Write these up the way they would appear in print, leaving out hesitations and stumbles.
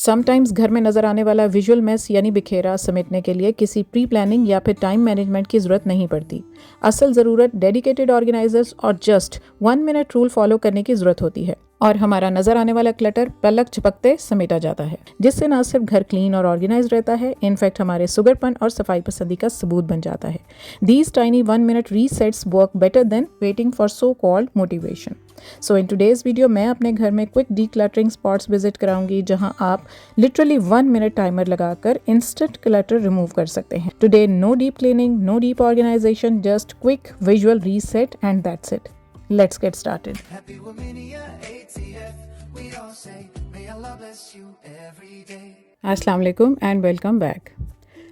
Sometimes घर में नज़र आने वाला विजुअल मेस यानी बिखेरा समेटने के लिए किसी प्री प्लानिंग या फिर टाइम मैनेजमेंट की ज़रूरत नहीं पड़ती। असल ज़रूरत डेडिकेटेड ऑर्गेनाइजर्स और जस्ट 1 मिनट रूल फॉलो करने की ज़रूरत होती है और हमारा नज़र आने वाला क्लटर पलक झपकते समेटा जाता है, जिससे न सिर्फ घर क्लीन और ऑर्गेनाइज रहता है, इनफैक्ट हमारे सुगरपन और सफाई पसंदी का सबूत बन जाता है। These tiny 1 minute resets work better than waiting for so called motivation. So in today's video मैं अपने घर में क्विक डीक्लटरिंग स्पॉट्स विजिट कराऊंगी, जहां आप लिटरली 1 मिनट टाइमर लगाकर इंस्टेंट क्लटर रिमूव कर सकते हैं। Today no deep cleaning, no deep organisation, just quick visual reset and that's it. Let's get started. अस्सलाम वालेकुम and welcome back.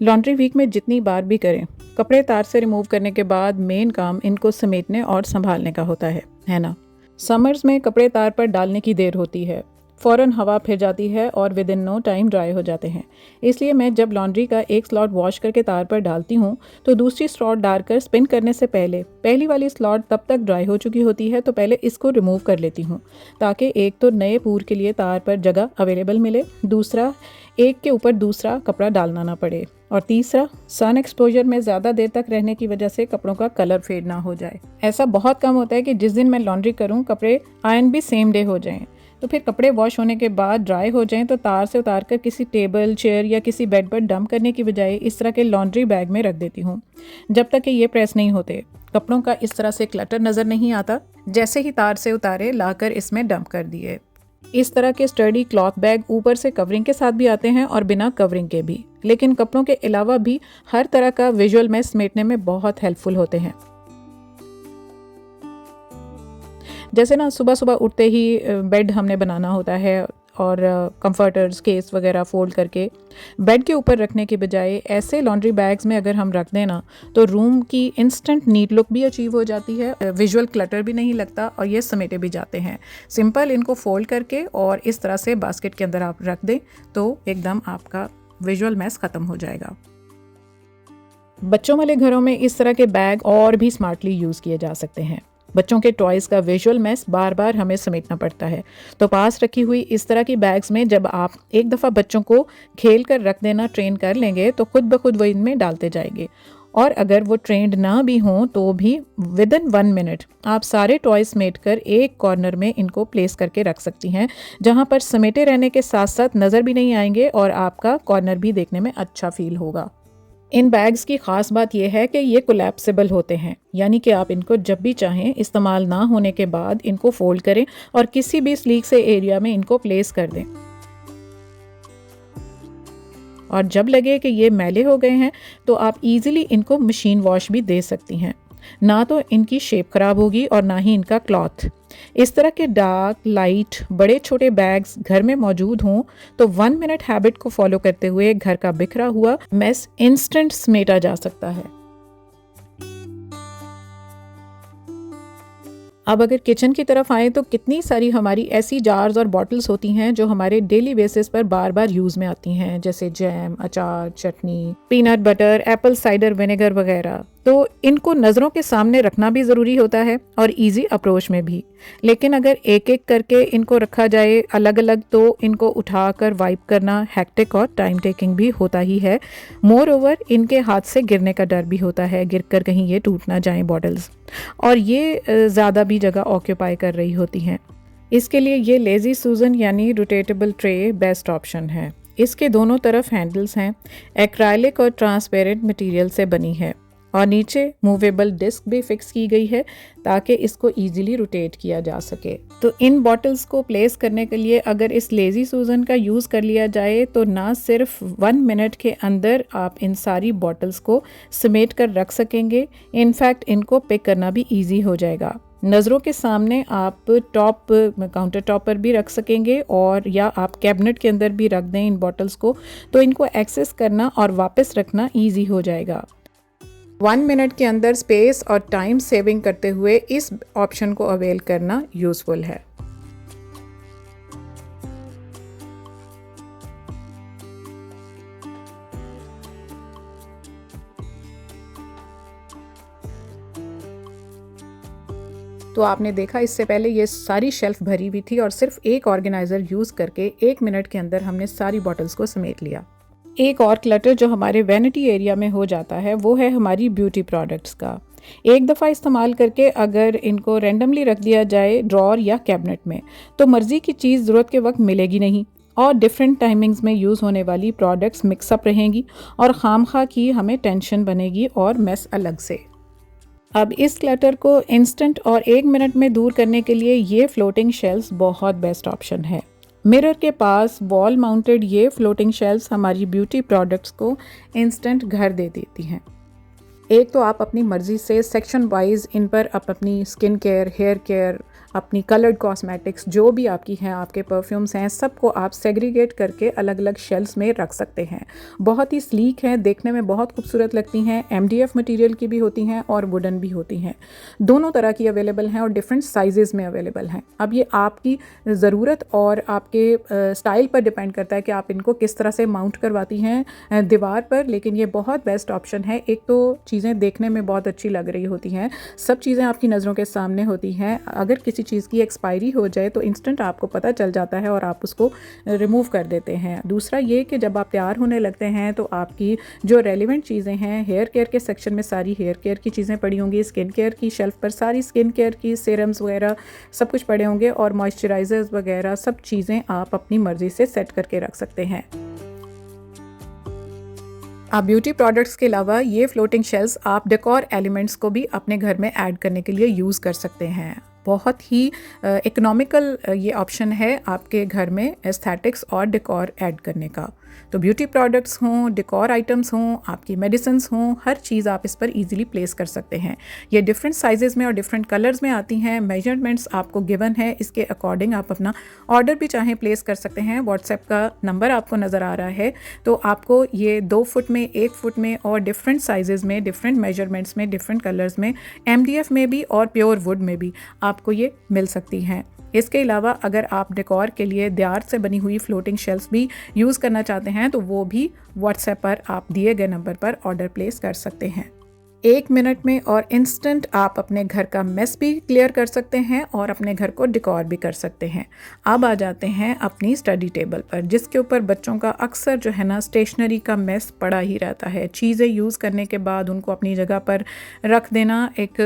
Laundry week में जितनी बार भी करें, कपड़े तार से रिमूव करने के बाद मेन काम इनको समेटने और संभालने का होता है ना। समर्स में कपड़े तार पर डालने की देर होती है, फ़ौरन हवा फिर जाती है और within no time dry हो जाते हैं। इसलिए मैं जब लॉन्ड्री का एक स्लॉट वॉश करके तार पर डालती हूँ तो दूसरी स्लॉट डालकर स्पिन करने से पहले पहली वाली स्लॉट तब तक ड्राई हो चुकी होती है, तो पहले इसको रिमूव कर लेती हूँ ताकि एक तो नए पूर के लिए तार पर जगह अवेलेबल मिले, दूसरा एक के ऊपर दूसरा कपड़ा डालना ना पड़े, और तीसरा सन एक्सपोजर में ज़्यादा देर तक रहने की वजह से कपड़ों का कलर फेड ना हो जाए। ऐसा बहुत कम होता है कि जिस दिन मैं लॉन्ड्री करूँ कपड़े आयरन भी सेम डे हो जाएं, तो फिर कपड़े वॉश होने के बाद ड्राई हो जाएं तो तार से उतार कर किसी टेबल, चेयर या किसी बेड पर डंप करने की बजाय इस तरह के लॉन्ड्री बैग में रख देती हूँ जब तक कि ये प्रेस नहीं होते। कपड़ों का इस तरह से क्लटर नज़र नहीं आता। जैसे ही तार से उतारे लाकर इसमें डंप कर दिए। इस तरह के स्टर्डी क्लॉथ बैग ऊपर से कवरिंग के साथ भी आते हैं और बिना कवरिंग के भी, लेकिन कपड़ों के अलावा भी हर तरह का विजुअल मेस समेटने में बहुत हेल्पफुल होते हैं। जैसे ना सुबह सुबह उठते ही बेड हमने बनाना होता है और कंफर्टर्स, केस वगैरह फोल्ड करके बेड के ऊपर रखने के बजाय ऐसे लॉन्ड्री बैग्स में अगर हम रख दें ना तो रूम की इंस्टेंट नीट लुक भी अचीव हो जाती है, विजुअल क्लटर भी नहीं लगता और ये समेटे भी जाते हैं। सिंपल इनको फोल्ड करके और इस तरह से बास्केट के अंदर आप रख दें तो एकदम आपका विजुअल मैस ख़त्म हो जाएगा। बच्चों वाले घरों में इस तरह के बैग और भी स्मार्टली यूज़ किए जा सकते हैं। बच्चों के टॉयज़ का विजुअल मैस बार बार हमें समेटना पड़ता है, तो पास रखी हुई इस तरह की बैग्स में जब आप एक दफ़ा बच्चों को खेल कर रख देना ट्रेन कर लेंगे तो खुद ब खुद वो इनमें डालते जाएंगे। और अगर वो ट्रेंड ना भी हों तो भी विद इन 1 मिनट आप सारे टॉयज समेट कर एक कॉर्नर में इनको प्लेस करके रख सकती हैं, जहां पर समेटे रहने के साथ साथ नज़र भी नहीं आएंगे और आपका कॉर्नर भी देखने में अच्छा फील होगा। इन बैग्स की ख़ास बात यह है कि ये कोलैप्सिबल होते हैं, यानी कि आप इनको जब भी चाहें इस्तेमाल ना होने के बाद इनको फोल्ड करें और किसी भी स्लीक से एरिया में इनको प्लेस कर दें। और जब लगे कि ये मैले हो गए हैं तो आप इजीली इनको मशीन वॉश भी दे सकती हैं। ना तो इनकी शेप ख़राब होगी और ना ही इनका क्लॉथ। इस तरह के डार्क, लाइट, बड़े छोटे बैग्स घर में मौजूद हों तो 1 मिनट हैबिट को फॉलो करते हुए घर का बिखरा हुआ मेस इंस्टेंट समेटा जा सकता है। अब अगर किचन की तरफ आए तो कितनी सारी हमारी ऐसी जार्स और बॉटल्स होती हैं जो हमारे डेली बेसिस पर बार बार यूज़ में आती हैं, जैसे जैम, अचार, chutney, peanut butter, apple cider vinegar वगैरह। तो इनको नज़रों के सामने रखना भी ज़रूरी होता है और इजी अप्रोच में भी, लेकिन अगर एक एक करके इनको रखा जाए अलग अलग तो इनको उठाकर वाइप करना हेक्टिक और टाइम टेकिंग भी होता ही है। मोर ओवर इनके हाथ से गिरने का डर भी होता है, गिर कर कहीं ये टूट ना जाएं बॉटल्स, और ये ज़्यादा भी जगह ऑक्यूपाई कर रही होती हैं। इसके लिए ये लेज़ी सूजन यानी रोटेटेबल ट्रे बेस्ट ऑप्शन है। इसके दोनों तरफ हैंडल्स हैं, एक्राइलिक और ट्रांसपेरेंट मटेरियल से बनी है और नीचे मूवेबल डिस्क भी फिक्स की गई है ताकि इसको इजीली रोटेट किया जा सके। तो इन बॉटल्स को प्लेस करने के लिए अगर इस लेज़ी सूजन का यूज़ कर लिया जाए तो ना सिर्फ 1 मिनट के अंदर आप इन सारी बॉटल्स को समेट कर रख सकेंगे, इनफैक्ट इनको पिक करना भी ईजी हो जाएगा। नज़रों के सामने आप काउंटर टॉप पर भी रख सकेंगे और या आप कैबिनेट के अंदर भी रख दें इन बॉटल्स को, तो इनको एक्सेस करना और वापस रखना ईजी हो जाएगा। 1 मिनट के अंदर स्पेस और टाइम सेविंग करते हुए इस ऑप्शन को अवेल करना यूज़फुल है। तो आपने देखा इससे पहले ये सारी शेल्फ भरी हुई थी और सिर्फ एक ऑर्गेनाइज़र यूज़ करके 1 मिनट के अंदर हमने सारी बॉटल्स को समेट लिया। एक और क्लटर जो हमारे वैनिटी एरिया में हो जाता है वो है हमारी ब्यूटी प्रोडक्ट्स का। एक दफ़ा इस्तेमाल करके अगर इनको रैंडमली रख दिया जाए ड्रॉर या कैबिनेट में तो मर्ज़ी की चीज़ ज़रूरत के वक्त मिलेगी नहीं और डिफरेंट टाइमिंग्स में यूज़ होने वाली प्रोडक्ट्स मिक्सअप रहेंगी और खामखा की हमें टेंशन बनेगी और मेस अलग से। अब इस क्लटर को इंस्टेंट और 1 मिनट में दूर करने के लिए ये फ्लोटिंग शेल्फ्स बहुत बेस्ट ऑप्शन है। मिरर के पास वॉल माउंटेड ये फ्लोटिंग शेल्फ्स हमारी ब्यूटी प्रोडक्ट्स को इंस्टेंट घर दे देती हैं। एक तो आप अपनी मर्ज़ी से सेक्शन वाइज इन पर आप अपनी स्किन केयर, हेयर केयर, अपनी कलर्ड कॉस्मेटिक्स जो भी आपकी हैं, आपके परफ्यूम्स हैं, सबको आप सेग्रीगेट करके अलग अलग शेल्फ्स में रख सकते हैं। बहुत ही स्लीक हैं, देखने में बहुत खूबसूरत लगती हैं। MDF मटेरियल की भी होती हैं और वुडन भी होती हैं। दोनों तरह की अवेलेबल हैं और डिफरेंट साइजेज़ में अवेलेबल हैं। अब ये आपकी ज़रूरत और आपके स्टाइल पर डिपेंड करता है कि आप इनको किस तरह से माउंट करवाती हैं दीवार पर, लेकिन ये बहुत बेस्ट ऑप्शन है। एक तो चीज़ें देखने में बहुत अच्छी लग रही होती हैं, सब चीज़ें आपकी नज़रों के सामने होती हैं। अगर किसी चीज़ की एक्सपायरी हो जाए तो इंस्टेंट आपको पता चल जाता है और आप उसको रिमूव कर देते हैं। दूसरा ये कि जब आप तैयार होने लगते हैं तो आपकी जो रेलिवेंट चीज़ें हैं, हेयर केयर के सेक्शन में सारी हेयर केयर की चीज़ें पड़ी होंगी, स्किन केयर की शेल्फ पर सारी स्किन केयर की सीरम्स वगैरह सब कुछ पड़े होंगे और मॉइस्चराइजर्स वगैरह सब चीज़ें आप अपनी मर्ज़ी से सेट करके रख सकते हैं। आप ब्यूटी प्रोडक्ट्स के अलावा ये फ्लोटिंग शेल्फ्स आप डेकोर एलिमेंट्स को भी अपने घर में ऐड करने के लिए यूज़ कर सकते हैं। बहुत ही इकोनॉमिकल ये ऑप्शन है आपके घर में एस्थेटिक्स और डेकोर ऐड करने का। तो ब्यूटी प्रोडक्ट्स हों, डेकोर आइटम्स हों, आपकी मेडिसिन्स हों, हर चीज़ आप इस पर इजीली प्लेस कर सकते हैं। ये डिफरेंट साइजेज़ में और डिफरेंट कलर्स में आती हैं। मेजरमेंट्स आपको गिवन है, इसके अकॉर्डिंग आप अपना ऑर्डर भी चाहें प्लेस कर सकते हैं। व्हाट्सएप का नंबर आपको नज़र आ रहा है, तो आपको ये 2 फुट में, 1 फुट में और डिफरेंट साइजेज़ में, डिफरेंट मेजरमेंट्स में, डिफरेंट कलर्स में, MDF में भी और प्योर वुड में भी आपको ये मिल सकती हैं। इसके अलावा अगर आप डेकोर के लिए दियार से बनी हुई फ्लोटिंग शेल्फ्स भी यूज़ करना चाहते हैं तो वो भी व्हाट्सएप पर आप दिए गए नंबर पर ऑर्डर प्लेस कर सकते हैं। 1 मिनट में और इंस्टेंट आप अपने घर का मेस भी क्लियर कर सकते हैं और अपने घर को डेकोर भी कर सकते हैं। अब आ जाते हैं अपनी स्टडी टेबल पर, जिसके ऊपर बच्चों का अक्सर जो है ना स्टेशनरी का मेस पड़ा ही रहता है। चीज़ें यूज़ करने के बाद उनको अपनी जगह पर रख देना एक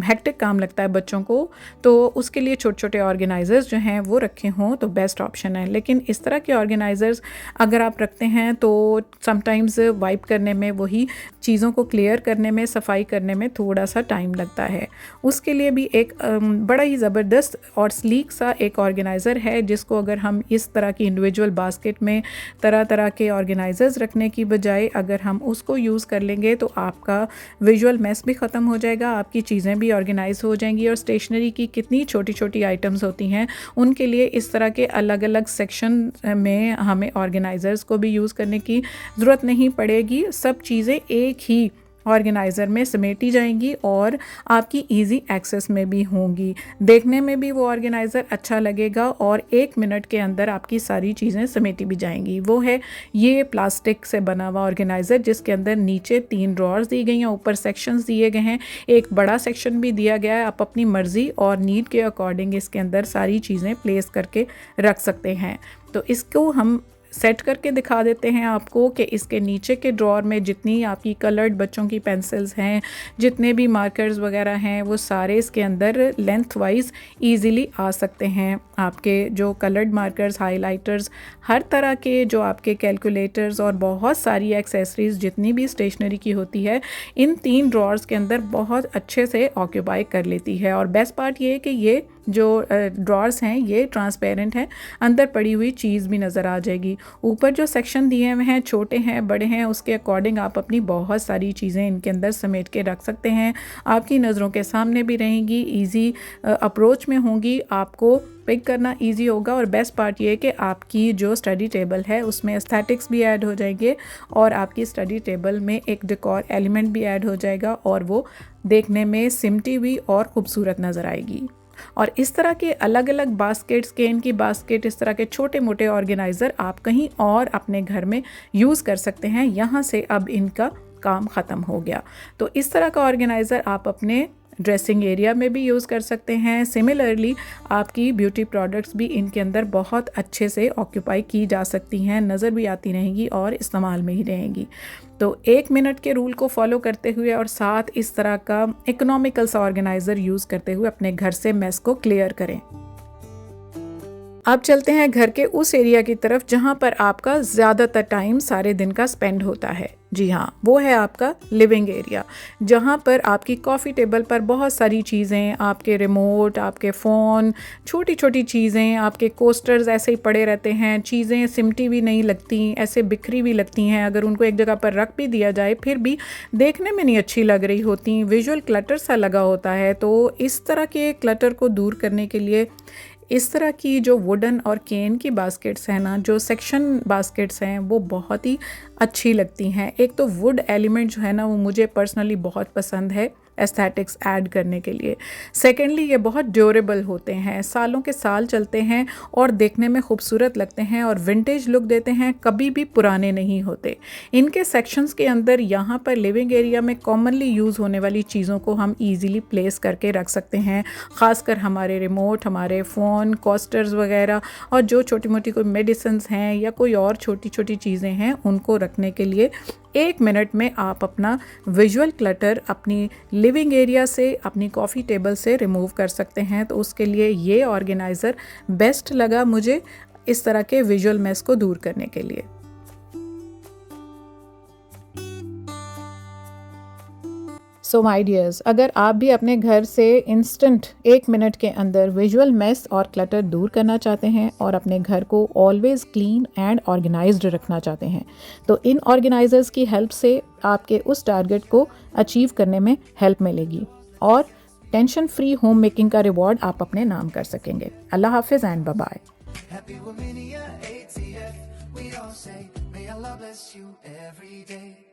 हेक्टिक काम लगता है बच्चों को, तो उसके लिए छोटे छोटे ऑर्गेनाइज़र्स जो हैं वो रखे हों तो बेस्ट ऑप्शन है। लेकिन इस तरह के ऑर्गेनाइज़र्स अगर आप रखते हैं तो समटाइम्स वाइप करने में, वही चीज़ों को क्लियर करने में, सफाई करने में थोड़ा सा टाइम लगता है। उसके लिए भी एक बड़ा ही ज़बरदस्त और स्लीक सा एक ऑर्गेनाइज़र है, जिसको अगर हम इस तरह की इंडिविजुअल बास्केट में तरह तरह के ऑर्गेनाइज़र्स रखने की बजाय अगर हम उसको यूज़ कर लेंगे तो आपका विजुअल मेस भी ख़त्म हो जाएगा, आपकी चीज़ें भी ऑर्गेनाइज हो जाएंगी। और स्टेशनरी की कितनी छोटी छोटी आइटम्स होती हैं, उनके लिए इस तरह के अलग अलग सेक्शन में हमें ऑर्गेनाइज़र्स को भी यूज़ करने की ज़रूरत नहीं पड़ेगी। सब चीज़ें एक ही ऑर्गेनाइज़र में समेटी जाएंगी और आपकी इजी एक्सेस में भी होंगी। देखने में भी वो ऑर्गेनाइज़र अच्छा लगेगा और 1 मिनट के अंदर आपकी सारी चीज़ें समेटी भी जाएंगी। वो है ये प्लास्टिक से बना हुआ ऑर्गेनाइज़र, जिसके अंदर नीचे 3 ड्रॉर्स दी गई हैं, ऊपर सेक्शंस दिए गए हैं, एक बड़ा सेक्शन भी दिया गया है। आप अपनी मर्ज़ी और नीड के अकॉर्डिंग इसके अंदर सारी चीज़ें प्लेस करके रख सकते हैं। तो इसको हम सेट करके दिखा देते हैं आपको कि इसके नीचे के ड्रॉर में जितनी आपकी कलर्ड बच्चों की पेंसिल्स हैं, जितने भी मार्कर्स वगैरह हैं, वो सारे इसके अंदर लेंथ वाइज ईज़िली आ सकते हैं। आपके जो कलर्ड मार्कर्स, हाइलाइटर्स, हर तरह के जो आपके कैलकुलेटर्स और बहुत सारी एक्सेसरीज़ जितनी भी स्टेशनरी की होती है, इन 3 ड्रॉर्स के अंदर बहुत अच्छे से ऑक्यूपाई कर लेती है। और बेस्ट पार्ट ये है कि ये जो ड्रॉर्स हैं ये ट्रांसपेरेंट हैं, अंदर पड़ी हुई चीज़ भी नज़र आ जाएगी। ऊपर जो सेक्शन दिए हुए हैं, छोटे हैं, बड़े हैं, उसके अकॉर्डिंग आप अपनी बहुत सारी चीज़ें इनके अंदर समेट के रख सकते हैं। आपकी नज़रों के सामने भी रहेंगी, ईजी अप्रोच में होंगी, आपको पिक करना इजी होगा। और बेस्ट पार्ट ये है कि आपकी जो स्टडी टेबल है उसमें एस्थेटिक्स भी ऐड हो जाएंगे और आपकी स्टडी टेबल में एक डेकोर एलिमेंट भी ऐड हो जाएगा और वो देखने में सिमटी हुई और खूबसूरत नज़र आएगी। और इस तरह के अलग अलग बास्केट्स, केन की बास्केट, इस तरह के छोटे मोटे ऑर्गेनाइज़र आप कहीं और अपने घर में यूज़ कर सकते हैं। यहाँ से अब इनका काम ख़त्म हो गया। तो इस तरह का ऑर्गेनाइज़र आप अपने ड्रेसिंग एरिया में भी यूज़ कर सकते हैं। सिमिलरली आपकी ब्यूटी प्रोडक्ट्स भी इनके अंदर बहुत अच्छे से ऑक्यूपाई की जा सकती हैं, नज़र भी आती रहेंगी और इस्तेमाल में ही रहेंगी। तो 1 मिनट के रूल को फॉलो करते हुए और साथ इस तरह का इकोनॉमिकल सा ऑर्गेनाइज़र यूज़ करते हुए अपने घर से मेस को क्लियर करें। अब चलते हैं घर के उस एरिया की तरफ जहाँ पर आपका ज़्यादातर टाइम सारे दिन का स्पेंड होता है। जी हाँ, वो है आपका लिविंग एरिया, जहाँ पर आपकी कॉफ़ी टेबल पर बहुत सारी चीज़ें, आपके रिमोट, आपके फ़ोन, छोटी छोटी चीज़ें, आपके कोस्टर्स ऐसे ही पड़े रहते हैं। चीज़ें सिमटी भी नहीं लगती, ऐसे बिखरी भी लगती हैं। अगर उनको एक जगह पर रख भी दिया जाए फिर भी देखने में नहीं अच्छी लग रही होती, विजुअल क्लटर सा लगा होता है। तो इस तरह के क्लटर को दूर करने के लिए इस तरह की जो वुडन और केन की बास्केट्स हैं ना, जो सेक्शन बास्केट्स हैं, वो बहुत ही अच्छी लगती हैं। एक तो वुड एलिमेंट जो है ना, वो मुझे पर्सनली बहुत पसंद है एस्थेटिक्स ऐड करने के लिए। सेकेंडली ये बहुत ड्यूरेबल होते हैं, सालों के साल चलते हैं और देखने में खूबसूरत लगते हैं और विंटेज लुक देते हैं, कभी भी पुराने नहीं होते। इनके सेक्शंस के अंदर यहाँ पर लिविंग एरिया में कॉमनली यूज़ होने वाली चीज़ों को हम ईज़िली प्लेस करके रख सकते हैं, ख़ासकर हमारे रिमोट, हमारे फ़ोन, कोस्टर्स वगैरह, और जो छोटी मोटी कोई मेडिसिन्स हैं या कोई और छोटी छोटी चीज़ें हैं उनको रखने के लिए 1 मिनट में आप अपना विजुअल क्लटर अपनी लिविंग एरिया से, अपनी कॉफ़ी टेबल से रिमूव कर सकते हैं। तो उसके लिए ये ऑर्गेनाइज़र बेस्ट लगा मुझे इस तरह के विजुअल मेस को दूर करने के लिए। सो माय डियर्स, अगर आप भी अपने घर से इंस्टेंट 1 मिनट के अंदर विजुअल मेस और क्लटर दूर करना चाहते हैं और अपने घर को ऑलवेज क्लीन एंड ऑर्गेनाइज्ड रखना चाहते हैं, तो इन ऑर्गेनाइजर्स की हेल्प से आपके उस टारगेट को अचीव करने में हेल्प मिलेगी और टेंशन फ्री होम मेकिंग का रिवॉर्ड आप अपने नाम कर सकेंगे। अल्लाह हाफिज़ and bye bye. Happy women, yeah, ATF. We all say, may Allah bless you every day.